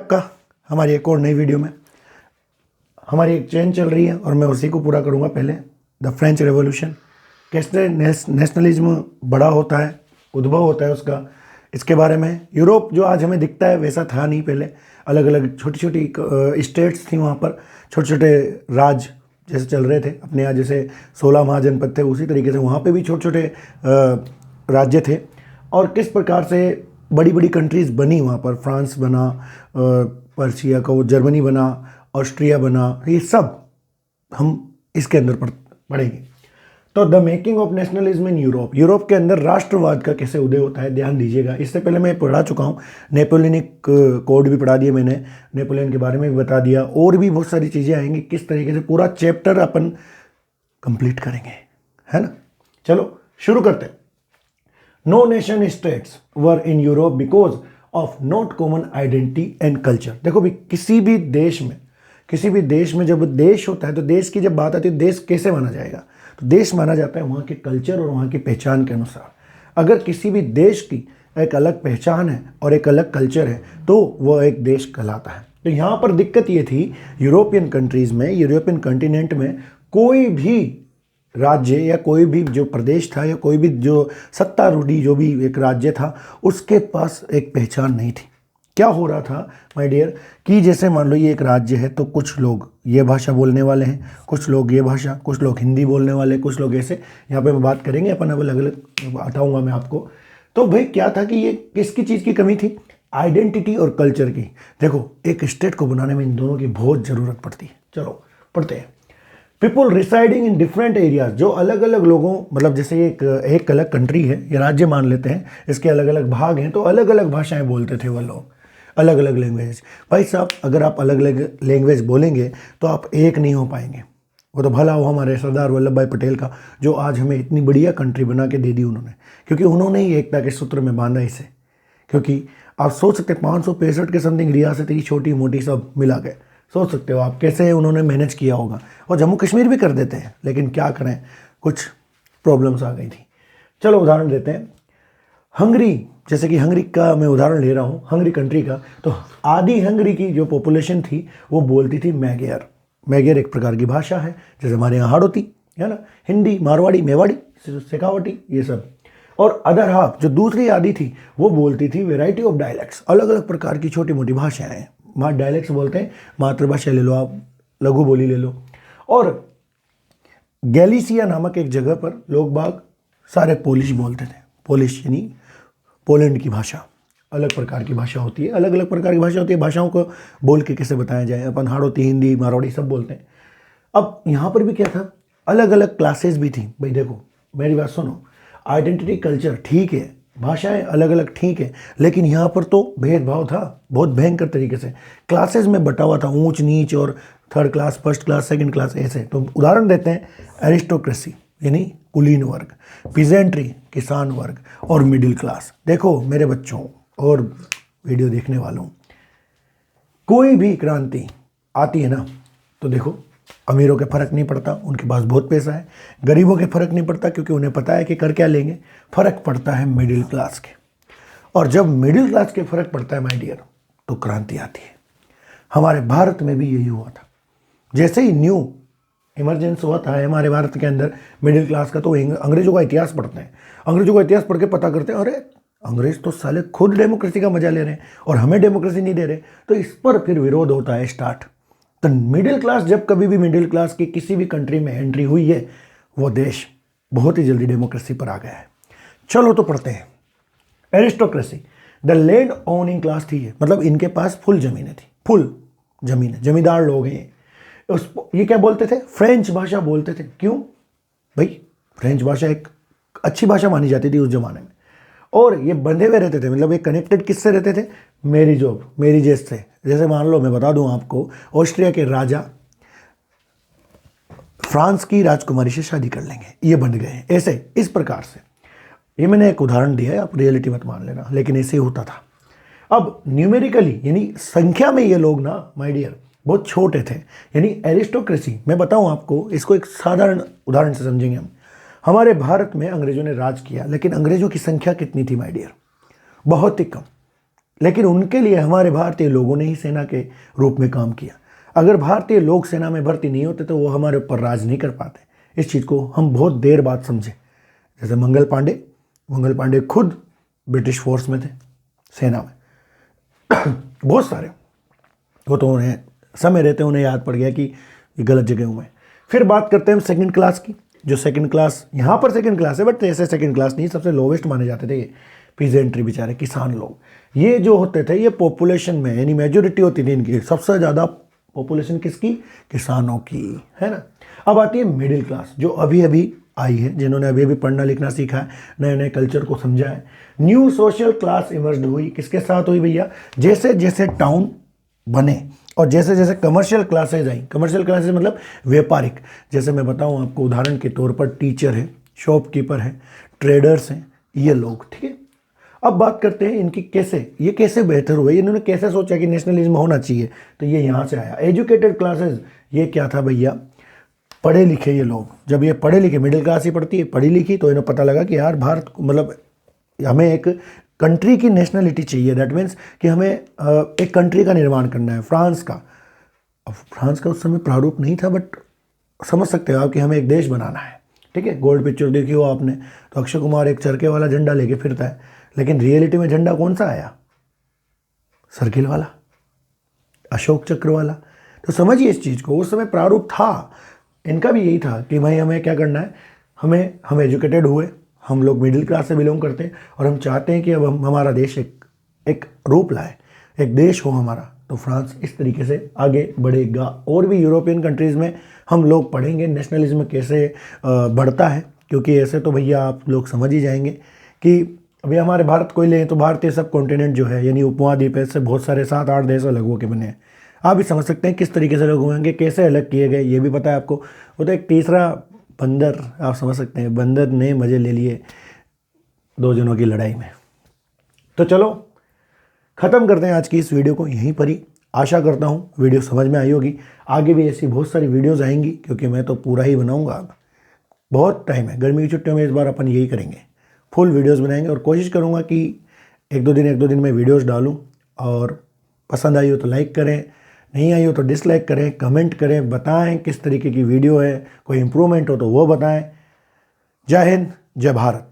आपका हमारी एक और नई वीडियो में। हमारी एक चेन चल रही है और मैं उसी को पूरा करूँगा। पहले द फ्रेंच रेवोल्यूशन, कैसे नेशनलिज्म बड़ा होता है, उद्भव होता है उसका, इसके बारे में। यूरोप जो आज हमें दिखता है वैसा था नहीं पहले। अलग अलग छोटी छोटी स्टेट्स थी वहाँ पर, छोटे छोटे राज जैसे चल रहे थे अपने यहाँ, जैसे 16 महाजनपद थे, उसी तरीके से वहाँ पे भी छोटे छोटे राज्य थे। और किस प्रकार से बड़ी बड़ी कंट्रीज़ बनी वहाँ पर, फ्रांस बना, पर्शिया का वो जर्मनी बना, ऑस्ट्रिया बना, ये सब हम इसके अंदर पढ़ेंगे। तो the making of nationalism in Europe, Europe के अंदर राष्ट्रवाद का कैसे उदय होता है, ध्यान दीजिएगा। इससे पहले मैं पढ़ा चुका हूँ, नेपोलियनिक कोड भी पढ़ा दिया मैंने, नेपोलियन के बारे में भी बता दिया, और भी बहुत सारी चीज़ें आएंगी। किस तरीके से पूरा चैप्टर अपन कंप्लीट करेंगे, है ना। चलो शुरू करते हैं। No nation states were in Europe because of not common identity and culture. देखो भी, किसी भी देश में जब देश होता है तो देश की जब बात आती है, देश कैसे माना जाएगा, तो देश माना जाता है वहाँ के कल्चर और वहाँ की पहचान के अनुसार। अगर किसी भी देश की एक अलग पहचान है और एक अलग कल्चर है तो वह एक देश कहलाता है। तो यहाँ पर दिक्कत ये थी, यूरोपियन कंट्रीज़ में, यूरोपियन कॉन्टिनेंट में कोई भी राज्य या कोई भी जो प्रदेश था या कोई भी जो सत्तारूढ़ी जो भी एक राज्य था, उसके पास एक पहचान नहीं थी। क्या हो रहा था माय डियर, कि जैसे मान लो ये एक राज्य है तो कुछ लोग ये भाषा बोलने वाले हैं, कुछ लोग ये भाषा, कुछ लोग हिंदी बोलने वाले, कुछ लोग ऐसे। यहाँ पे मैं बात करेंगे अपन, अब अलग अलग हटाऊँगा मैं आपको। तो भाई क्या था कि ये किसकी चीज़ की कमी थी, आइडेंटिटी और कल्चर की। देखो, एक स्टेट को बनाने में इन दोनों की बहुत ज़रूरत पड़ती है। चलो पढ़ते हैं। People residing in different areas, जो अलग अलग लोगों, मतलब जैसे एक अलग कंट्री है, ये राज्य मान लेते हैं, इसके अलग अलग भाग हैं, तो अलग अलग भाषाएं बोलते थे वह लोग, अलग अलग लैंग्वेज। भाई साहब, अगर आप अलग अलग लैंग्वेज बोलेंगे तो आप एक नहीं हो पाएंगे। वो तो भला हो हमारे सरदार वल्लभ भाई पटेल का, जो आज हमें इतनी बढ़िया कंट्री बना के दे दी उन्होंने, क्योंकि उन्होंने ही एकता के सूत्र में बांधा इसे। क्योंकि आप सोच सकते 565 के समथिंग रियासतें छोटी मोटी सब मिला के, सोच सकते हो आप कैसे उन्होंने मैनेज किया होगा। और जम्मू कश्मीर भी कर देते हैं, लेकिन क्या करें, कुछ प्रॉब्लम्स आ गई थी। चलो उदाहरण देते हैं। हंगरी, जैसे कि हंगरी का मैं उदाहरण ले रहा हूँ, हंगरी कंट्री का। तो आदि हंगरी की जो पॉपुलेशन थी वो बोलती थी मैगर। मैगर एक प्रकार की भाषा है, जैसे हमारे यहाँ हाड़ौती है ना, हिंदी, मारवाड़ी, मेवाड़ी, शेखावटी, ये सब। और अदर हाफ जो दूसरी आदि थी वो बोलती थी वेराइटी ऑफ डायलैक्ट्स, अलग अलग प्रकार की छोटी मोटी भाषाएं हैं। डायलैक्ट्स बोलते हैं, मातृभाषा ले लो आप, लघु बोली ले लो। और गैलिसिया नामक एक जगह पर लोग बाग सारे पोलिश बोलते थे। पोलिश यानी पोलैंड की भाषा, अलग प्रकार की भाषा होती है, अलग अलग प्रकार की भाषा होती है। भाषाओं को बोल के कैसे बताया जाए, अपन हाड़ौती, हिंदी, मारवाड़ी सब बोलते हैं। अब यहाँ पर भी क्या था, अलग अलग क्लासेस भी थी। भाई देखो मेरी बात सुनो, आइडेंटिटी कल्चर ठीक है, भाषाएं अलग अलग ठीक है, लेकिन यहाँ पर तो भेदभाव था बहुत भयंकर तरीके से। क्लासेस में बटा हुआ था, ऊंच नीच और third class, first class, second class, ऐसे। तो उदाहरण देते हैं, एरिस्टोक्रेसी यानी कुलीन वर्ग, पीजेंट्री किसान वर्ग, और मिडिल क्लास। देखो मेरे बच्चों और वीडियो देखने वालों, कोई भी क्रांति आती है ना तो देखो, अमीरों के फर्क नहीं पड़ता, उनके पास बहुत पैसा है। गरीबों के फर्क नहीं पड़ता, क्योंकि उन्हें पता है कि कर क्या लेंगे। फर्क पड़ता है मिडिल क्लास के, और जब मिडिल क्लास के फर्क पड़ता है माय डियर, तो क्रांति आती है। हमारे भारत में भी यही हुआ था। जैसे ही न्यू इमरजेंस हुआ था हमारे भारत के अंदर मिडिल क्लास का, तो अंग्रेजों का इतिहास पढ़ते हैं। अंग्रेजों का इतिहास पढ़ के पता करते हैं, अरे अंग्रेज तो साले खुद डेमोक्रेसी का मजा ले रहे हैं और हमें डेमोक्रेसी नहीं दे रहे। तो इस पर फिर विरोध होता है स्टार्ट। तो मिडिल क्लास, जब कभी भी मिडिल क्लास की किसी भी कंट्री में एंट्री हुई है, वो देश बहुत ही जल्दी डेमोक्रेसी पर आ गया है। चलो तो पढ़ते हैं। Aristocracy, the land owning class थी ये, मतलब इनके पास फुल जमीनें थी, फुल जमीनें, जमींदार लोग हैं। ये क्या बोलते थे, फ्रेंच भाषा बोलते थे। क्यों भाई, फ्रेंच भाषा एक अच्छी भाषा मानी जाती थी उस जमाने में। और ये बंधे हुए रहते थे, मतलब ये कनेक्टेड किससे रहते थे, मेरी जॉब, मेरी जेस से। जैसे मान लो मैं बता दूं आपको, ऑस्ट्रिया के राजा फ्रांस की राजकुमारी से शादी कर लेंगे, ये बन गए हैं ऐसे, इस प्रकार से। ये मैंने एक उदाहरण दिया है, आप रियलिटी मत मान लेना, लेकिन ऐसे ही होता था। अब न्यूमेरिकली यानी संख्या में ये लोग ना माय डियर बहुत छोटे थे। यानी एरिस्टोक्रेसी, मैं बताऊं आपको, इसको एक साधारण उदाहरण से समझेंगे हम। हमारे भारत में अंग्रेजों ने राज किया, लेकिन अंग्रेजों की संख्या कितनी थी माय डियर, बहुत ही कम। लेकिन उनके लिए हमारे भारतीय लोगों ने ही सेना के रूप में काम किया। अगर भारतीय लोग सेना में भर्ती नहीं होते तो वो हमारे ऊपर राज नहीं कर पाते। इस चीज़ को हम बहुत देर बाद समझे। जैसे मंगल पांडे खुद ब्रिटिश फोर्स में थे, सेना में बहुत सारे, वो तो उन्हें समय रहते उन्हें याद पड़ गया कि ये गलत जगह हूँ मैं। फिर बात करते हैं हम सेकंड क्लास की। जो सेकंड क्लास, यहाँ पर सेकंड क्लास है, बट ऐसे सेकंड क्लास नहीं, सबसे लोवेस्ट माने जाते थे ये पीजेंट्री बेचारे, किसान लोग। ये जो होते थे ये पॉपुलेशन में, यानी मेजोरिटी होती थी इनकी, सबसे ज़्यादा पॉपुलेशन किसकी? किसानों की, है ना। अब आती है मिडिल क्लास, जो अभी अभी आई है, जिन्होंने अभी अभी पढ़ना लिखना सीखा है, नए नए कल्चर को समझा है। न्यू सोशल क्लास इमर्ज हुई। किसके साथ हुई भैया? जैसे जैसे टाउन बने और जैसे जैसे कमर्शियल क्लासेज आई। कमर्शियल क्लासेज मतलब व्यापारिक। जैसे मैं बताऊं आपको उदाहरण के तौर पर, टीचर है, शॉपकीपर है, ट्रेडर्स हैं, ये लोग, ठीक है। अब बात करते हैं इनकी ये कैसे बेहतर हुए, इन्होंने कैसे सोचा कि नेशनलिज्म होना चाहिए, तो ये यहाँ से आया। एजुकेटेड क्लासेज, ये क्या था भैया? पढ़े लिखे ये लोग। जब ये पढ़े लिखे, मिडिल क्लास ही पढ़ती है, पढ़ी लिखी, तो इन्हें पता लगा कि यार भारत मतलब हमें एक कंट्री की नेशनलिटी चाहिए। दैट मीन्स कि हमें एक कंट्री का निर्माण करना है। फ्रांस का उस समय प्रारूप नहीं था, बट समझ सकते हो आप कि हमें एक देश बनाना है, ठीक है। गोल्ड पिक्चर देखी हो आपने, तो अक्षय कुमार एक चरखे वाला झंडा लेके फिरता है, लेकिन रियलिटी में झंडा कौन सा आया? सर्किल वाला, अशोक चक्र वाला। तो समझिए इस चीज़ को, उस समय प्रारूप था। इनका भी यही था कि भाई हमें क्या करना है, हम एजुकेटेड हुए, हम लोग मिडिल क्लास से बिलोंग करते हैं और हम चाहते हैं कि अब हमारा देश एक रूप लाए, एक देश हो हमारा। तो फ्रांस इस तरीके से आगे बढ़ेगा। और भी यूरोपियन कंट्रीज़ में हम लोग पढ़ेंगे नेशनलिज्म कैसे बढ़ता है, क्योंकि ऐसे तो भैया आप लोग समझ ही जाएंगे कि अभी हमारे भारत को ही लें तो भारतीय सब कॉन्टिनेंट जो है, यानी उपमहाद्वीप है, से बहुत सारे 7-8 देश अलग होकर बने हैं। आप भी समझ सकते हैं किस तरीके से अलग होंगे, कैसे अलग किए गए, ये भी पता है आपको। वो तो एक तीसरा बंदर, आप समझ सकते हैं, बंदर ने मज़े ले लिए 2 जनों की लड़ाई में। तो चलो ख़त्म करते हैं आज की इस वीडियो को यहीं पर ही। आशा करता हूँ वीडियो समझ में आई होगी। आगे भी ऐसी बहुत सारी वीडियोज़ आएंगी, क्योंकि मैं तो पूरा ही बनाऊँगा। अब बहुत टाइम है, गर्मी की छुट्टियों में इस बार अपन यही करेंगे, फुल वीडियोज़ बनाएंगे। और कोशिश करूँगा कि एक दो दिन में वीडियोज़ डालूँ। और पसंद आई हो तो लाइक करें, नहीं आई हो तो डिसलाइक करें, कमेंट करें, बताएं किस तरीके की वीडियो है, कोई इम्प्रूवमेंट हो तो वो बताएं। जय हिंद, जय भारत।